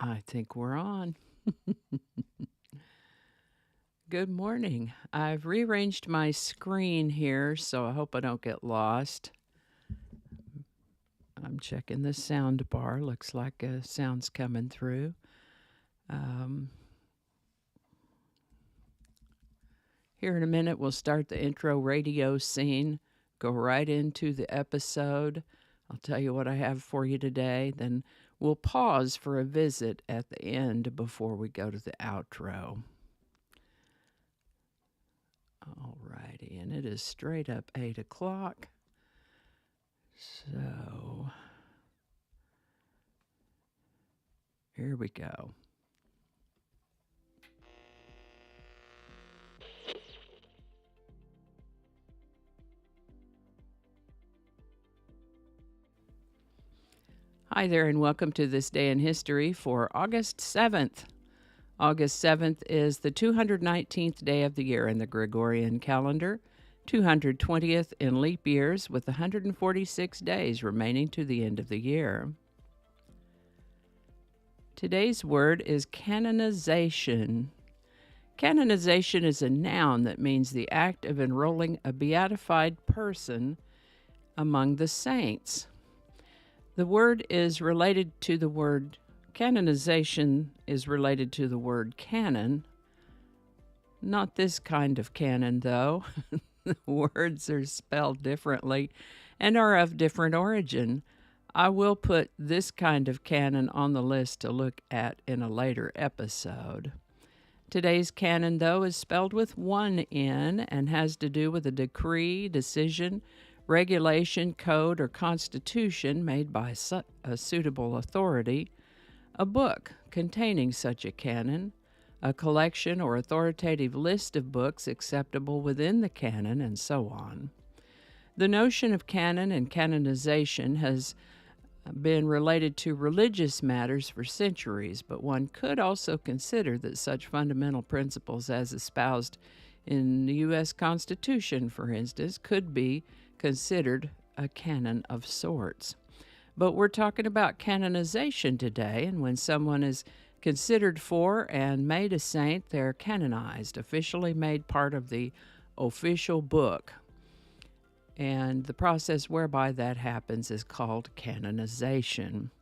I think we're on. Good morning. I've rearranged my screen here, so I hope I don't get lost. I'm checking the sound bar. Looks like sound's coming through. Here in a minute, we'll start the intro radio scene, go right into the episode. I'll tell you what I have for you today. Then we'll pause for a visit at the end before we go to the outro. All righty, and it is straight up 8 o'clock. So, here we go. Hi there, and welcome to This Day in History for August 7th. August 7th is the 219th day of the year in the Gregorian calendar, 220th in leap years, with 146 days remaining to the end of the year. Today's word is canonization. Canonization is a noun that means the act of enrolling a beatified person among the saints. The word is related to the word canonization is related to the word canon. Not this kind of canon, though. The words are spelled differently and are of different origin. I will put this kind of canon on the list to look at in a later episode. Today's canon, though, is spelled with one N and has to do with a decree, decision, regulation, code, or constitution made by a suitable authority, a book containing such a canon, a collection or authoritative list of books acceptable within the canon, and so on. The notion of canon and canonization has been related to religious matters for centuries, but one could also consider that such fundamental principles as espoused in the U.S. Constitution, for instance, could be considered a canon of sorts. But we're talking about canonization today, and when someone is considered for and made a saint, they're canonized, officially made part of the official book. And the process whereby that happens is called canonization.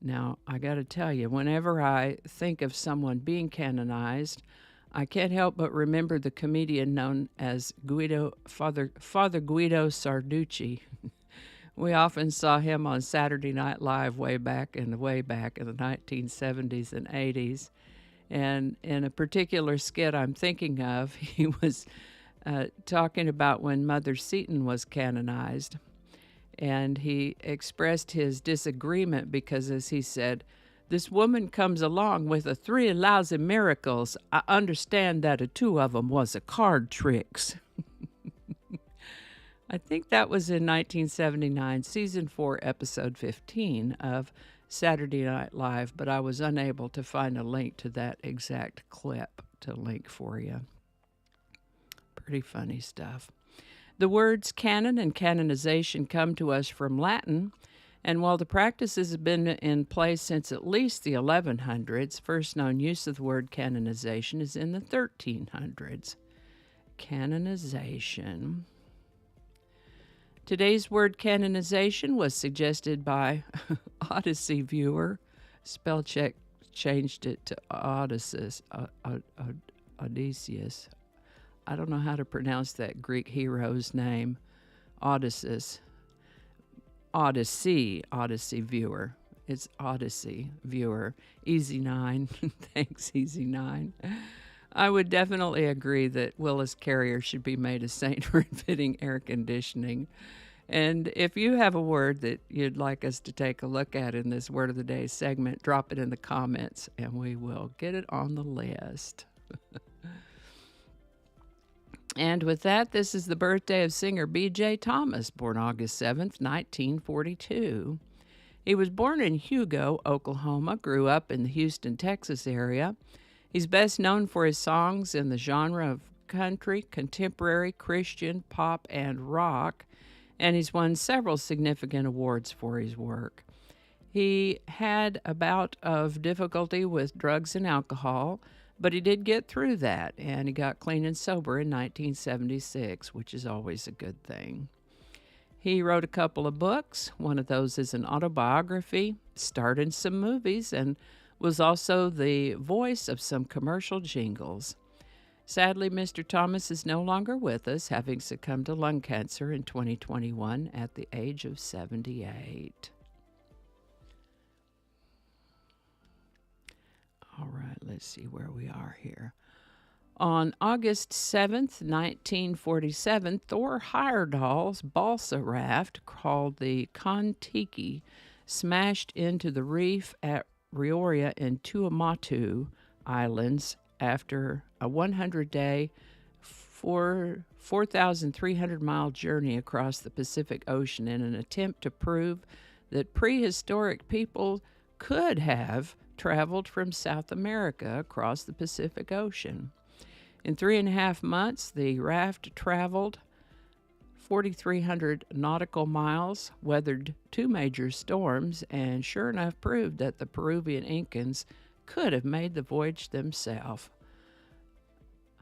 Now, I got to tell you, whenever I think of someone being canonized, I can't help but remember the comedian known as Father Guido Sarducci. We often saw him on Saturday Night Live way back in the 1970s and 80s. And in a particular skit I'm thinking of, he was talking about when Mother Seton was canonized. And he expressed his disagreement because, as he said, this woman comes along with a 3 lousy miracles. I understand that a 2 of them was a card tricks. I think that was in 1979, season 4, episode 15 of Saturday Night Live, but I was unable to find a link to that exact clip to link for you. Pretty funny stuff. The words canon and canonization come to us from Latin, and while the practice has been in place since at least the 1100s, first known use of the word canonization is in the 1300s. Canonization. Today's word canonization was suggested by Odyssey viewer. Spell check changed it to Odysseus. Odysseus. I don't know how to pronounce that Greek hero's name. Odysseus. Odyssey viewer. It's Odyssey viewer. Easy 9. Thanks, Easy 9. I would definitely agree that Willis Carrier should be made a saint for fitting air conditioning. And if you have a word that you'd like us to take a look at in this Word of the Day segment, drop it in the comments and we will get it on the list. And with that, this is the birthday of singer B.J. Thomas, born August 7th, 1942. He was born in Hugo, Oklahoma, grew up in the Houston, Texas area. He's best known for his songs in the genre of country, contemporary, Christian, pop, and rock, and he's won several significant awards for his work. He had a bout of difficulty with drugs and alcohol, but he did get through that, and he got clean and sober in 1976, which is always a good thing. He wrote a couple of books. One of those is an autobiography, starred in some movies, and was also the voice of some commercial jingles. Sadly, Mr. Thomas is no longer with us, having succumbed to lung cancer in 2021 at the age of 78. All right, let's see where we are here. On August 7th, 1947, Thor Heyerdahl's balsa raft called the Kon Tiki smashed into the reef at Rioria in Tuamatu Islands after a 100-day, 4,300-mile journey across the Pacific Ocean in an attempt to prove that prehistoric people could have traveled from South America across the Pacific Ocean. In 3.5 months, the raft traveled 4,300 nautical miles, weathered 2 major storms, and sure enough proved that the Peruvian Incans could have made the voyage themselves.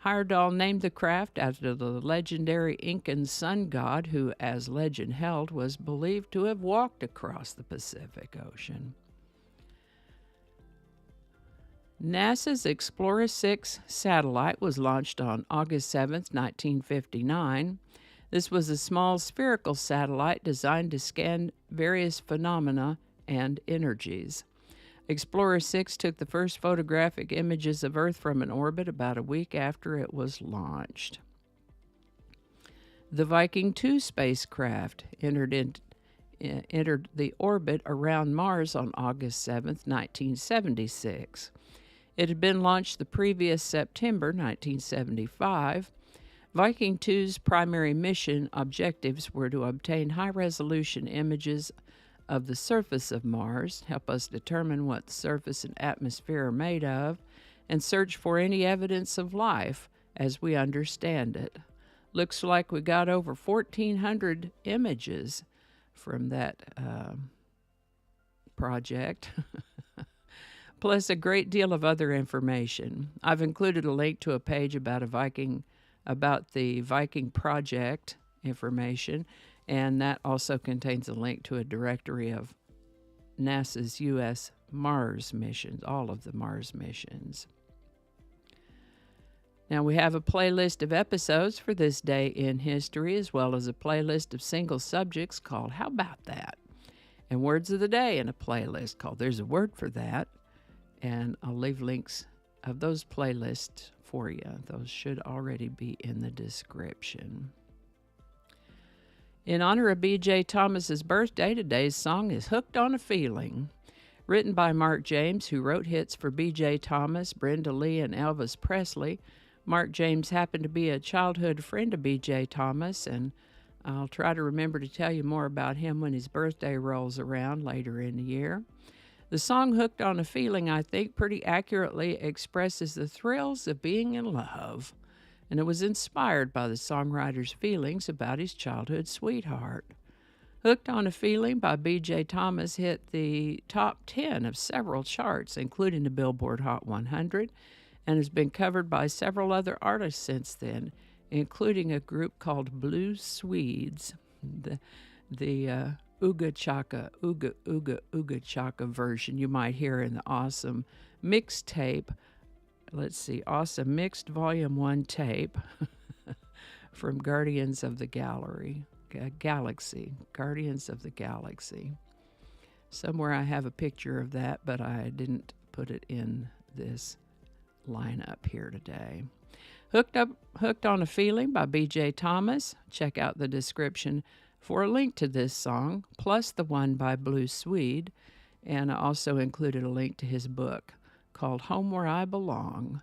Heyerdahl named the craft after the legendary Incan sun god who, as legend held, was believed to have walked across the Pacific Ocean. NASA's Explorer 6 satellite was launched on August 7, 1959. This was a small spherical satellite designed to scan various phenomena and energies. Explorer 6 took the first photographic images of Earth from an orbit about a week after it was launched. The Viking 2 spacecraft entered the orbit around Mars on August 7, 1976. It had been launched the previous September 1975. Viking 2's primary mission objectives were to obtain high-resolution images of the surface of Mars, help us determine what the surface and atmosphere are made of, and search for any evidence of life as we understand it. Looks like we got over 1,400 images from that project. Plus a great deal of other information. I've included a link to a page about the Viking project information, and that also contains a link to a directory of NASA's U.S. Mars missions, all of the Mars missions. Now we have a playlist of episodes for this day in history, as well as a playlist of single subjects called How About That? And words of the day in a playlist called There's a Word for That. And I'll leave links of those playlists for you. Those should already be in the description. In honor of B.J. Thomas's birthday, today's song is Hooked on a Feeling. Written by Mark James, who wrote hits for B.J. Thomas, Brenda Lee, and Elvis Presley. Mark James happened to be a childhood friend of B.J. Thomas, and I'll try to remember to tell you more about him when his birthday rolls around later in the year. The song Hooked on a Feeling, I think, pretty accurately expresses the thrills of being in love, and it was inspired by the songwriter's feelings about his childhood sweetheart. Hooked on a Feeling by B.J. Thomas hit the top 10 of several charts, including the Billboard Hot 100, and has been covered by several other artists since then, including a group called Blue Swedes. The Ooga Chaka, Ooga Ooga Ooga Chaka version you might hear in the awesome mixtape. Let's see, awesome mixed volume 1 tape from Guardians of the Galaxy, Guardians of the Galaxy. Somewhere I have a picture of that, but I didn't put it in this lineup here today. Hooked on a Feeling by B.J. Thomas. Check out the description for a link to this song, plus the one by Blue Swede, and I also included a link to his book called Home Where I Belong,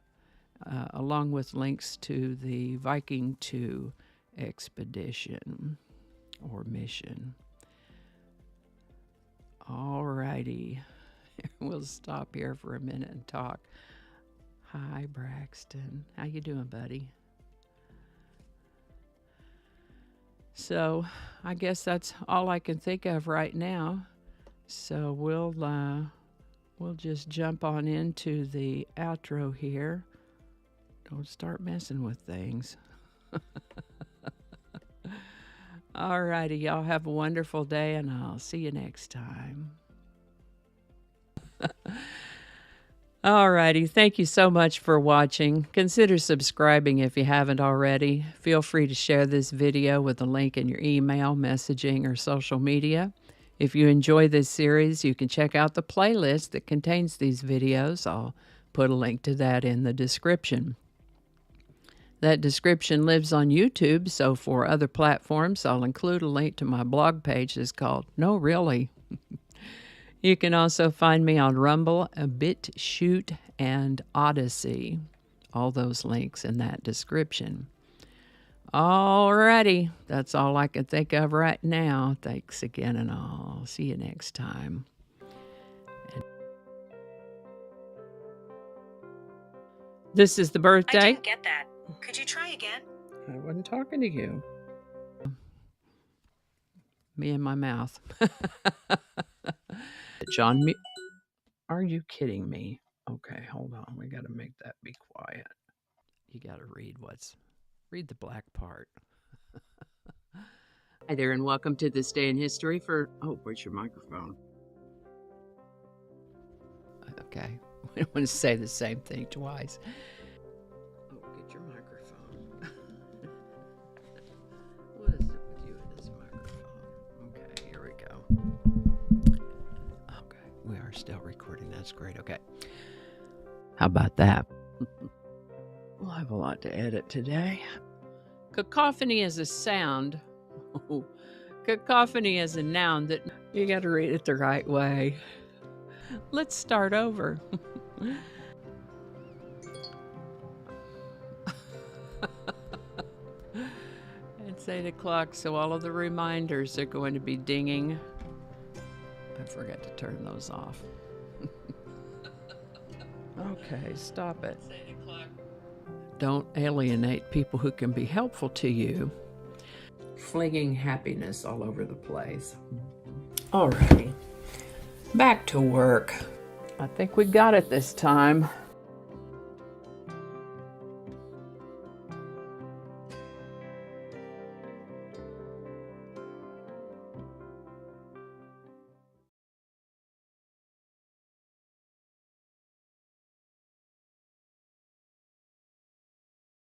along with links to the Viking 2 expedition or mission. All righty, we'll stop here for a minute and talk. Hi, Braxton. How you doing, buddy? So I guess that's all I can think of right now. So we'll just jump on into the outro here. Don't start messing with things. Alrighty, y'all have a wonderful day, and I'll see you next time. Alrighty, thank you so much for watching. Consider subscribing if you haven't already. Feel free to share this video with a link in your email, messaging, or social media. If you enjoy this series, you can check out the playlist that contains these videos. I'll put a link to that in the description. That description lives on YouTube, so for other platforms, I'll include a link to my blog page that's called No Really. You can also find me on Rumble, BitChute, and Odyssey. All those links in that description. Alrighty, that's all I can think of right now. Thanks again, and I'll see you next time. This is the birthday. I didn't get that. Could you try again? I wasn't talking to you. Me and my mouth. John, are you kidding me? Okay, hold on. We got to make that be quiet. You got to read the black part. Hi there, and welcome to This Day in History for, where's your microphone? Okay, we don't want to say the same thing twice. Oh, get your microphone. What is it with you and this microphone? Okay, here we go. Okay, we are still recording. That's great. Okay. How about that? We'll have a lot to edit today. Cacophony is a sound. Cacophony is a noun that you got to read it the right way. Let's start over. It's 8 o'clock, so all of the reminders are going to be dinging. I forgot to turn those off. Okay, stop it. It's 8 o'clock. Don't alienate people who can be helpful to you. Flinging happiness all over the place. Alrighty, back to work. I think we got it this time.